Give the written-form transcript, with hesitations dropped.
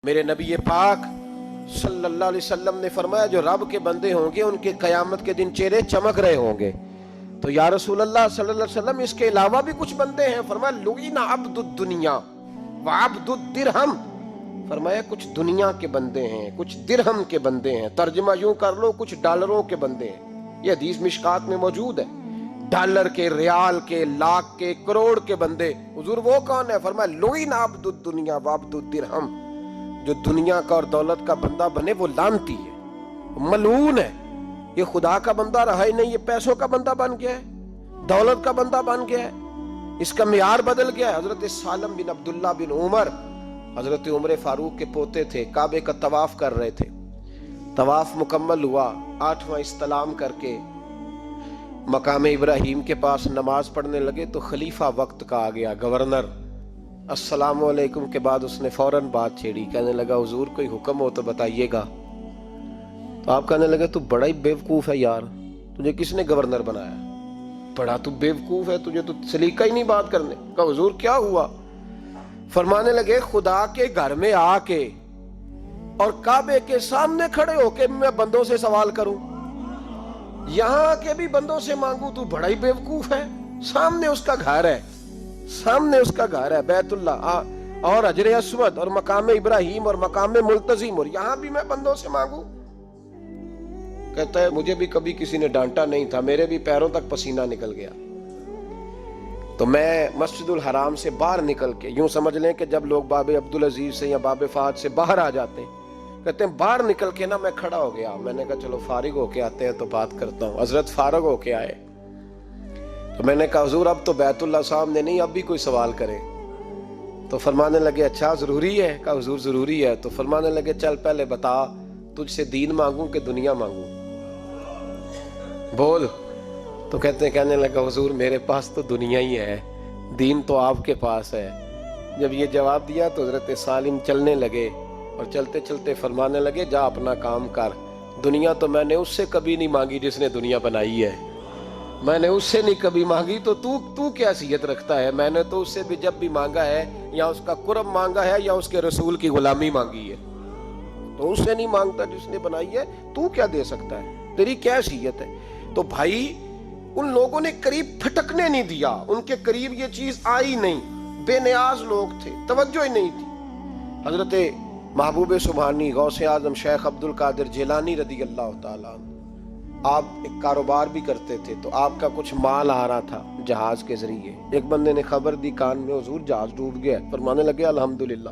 میرے نبی پاک صلی اللہ علیہ وسلم نے فرمایا جو رب کے بندے ہوں گے ان کے قیامت کے دن چہرے چمک رہے ہوں گے. تو یا رسول اللہ صلی اللہ علیہ وسلم اس کے علاوہ بھی کچھ بندے ہیں؟ فرمایا لعن عبد الدنیا وعبد الدرہم. فرمایا کچھ دنیا کے بندے ہیں، کچھ درہم کے بندے ہیں. ترجمہ یوں کر لو کچھ ڈالروں کے بندے ہیں. یہ حدیث مشکات میں موجود ہے. ڈالر کے، ریال کے، لاکھ کے، کروڑ کے بندے. حضور وہ کون ہے؟ فرمایا لعن عبد الدنیا وعبد الدرہم. جو دنیا کا اور دولت کا بندہ بنے وہ لعنتی ہے، ملعون ہے. یہ خدا کا بندہ رہا ہی نہیں، یہ پیسوں کا بندہ بن گیا ہے، دولت کا بندہ بن گیا ہے. اس کا معیار بدل گیا ہے. حضرت سالم بن عبداللہ بن عمر حضرت عمر فاروق کے پوتے تھے، کعبے کا طواف کر رہے تھے. طواف مکمل ہوا، 8واں استلام کر کے مقام ابراہیم کے پاس نماز پڑھنے لگے تو خلیفہ وقت کا آ گیا، گورنر. السلام علیکم کے بعد اس نے فوراً بات چھیڑی، کہنے لگا حضور کوئی حکم ہو تو بتائیے گا. تو آپ کہنے لگے تو بڑا ہی بیوقوف ہے یار، تجھے کس نے گورنر بنایا؟ بڑا تو بیوقوف ہے، تجھے تو سلیقہ ہی نہیں بات کرنے کا. حضور کیا ہوا؟ فرمانے لگے خدا کے گھر میں آ کے اور کعبے کے سامنے کھڑے ہو کے میں بندوں سے سوال کروں، یہاں آ کے بھی بندوں سے مانگوں، تو بڑا ہی بیوقوف ہے. سامنے اس کا گھر ہے، سامنے اس کا گھر ہے بیت اللہ اور حجر اسود اور مقام ابراہیم اور مقام ملتزم، اور یہاں بھی میں بندوں سے مانگوں. کہتا ہے مجھے بھی کبھی کسی نے ڈانٹا نہیں تھا، میرے بھی پیروں تک پسینہ نکل گیا. تو میں مسجد الحرام سے باہر نکل کے، یوں سمجھ لیں کہ جب لوگ باب عبدالعزیز سے یا باب فہد سے باہر آ جاتے ہیں، کہتے ہیں باہر نکل کے نا میں کھڑا ہو گیا. میں نے کہا چلو فارغ ہو کے آتے ہیں تو بات کرتا ہوں. حضرت فارغ ہو کے آئے تو میں نے کہا حضور اب تو بیت اللہ سامنے نہیں، اب بھی کوئی سوال کرے. تو فرمانے لگے اچھا ضروری ہے؟ کہا حضور ضروری ہے. تو فرمانے لگے چل پہلے بتا تجھ سے دین مانگوں کہ دنیا مانگوں، بول. تو کہنے لگا حضور میرے پاس تو دنیا ہی ہے، دین تو آپ کے پاس ہے. جب یہ جواب دیا تو حضرت سالم چلنے لگے اور چلتے چلتے فرمانے لگے جا اپنا کام کر، دنیا تو میں نے اس سے کبھی نہیں مانگی جس نے دنیا بنائی ہے، میں نے اس سے نہیں کبھی مانگی. تو کیا حیثیت رکھتا ہے؟ میں نے تو اس سے بھی جب بھی مانگا ہے یا اس کا قرب مانگا ہے یا اس کے رسول کی غلامی مانگی ہے، تو اس سے نہیں مانگتا جس نے بنائی ہے. تو کیا دے سکتا ہے؟ تیری کیا حیثیت ہے؟ تو بھائی ان لوگوں نے قریب پھٹکنے نہیں دیا، ان کے قریب یہ چیز آئی نہیں. بے نیاز لوگ تھے، توجہ ہی نہیں تھی. حضرت محبوب سبحانی غوث اعظم شیخ عبد القادر جیلانی رضی اللہ تعالیٰ عنہ، آپ ایک کاروبار بھی کرتے تھے، تو آپ کا کچھ مال آ رہا تھا جہاز کے ذریعے. ایک بندے نے خبر دی کان میں حضور جہاز ڈوب گیا. فرمانے لگے الحمدللہ.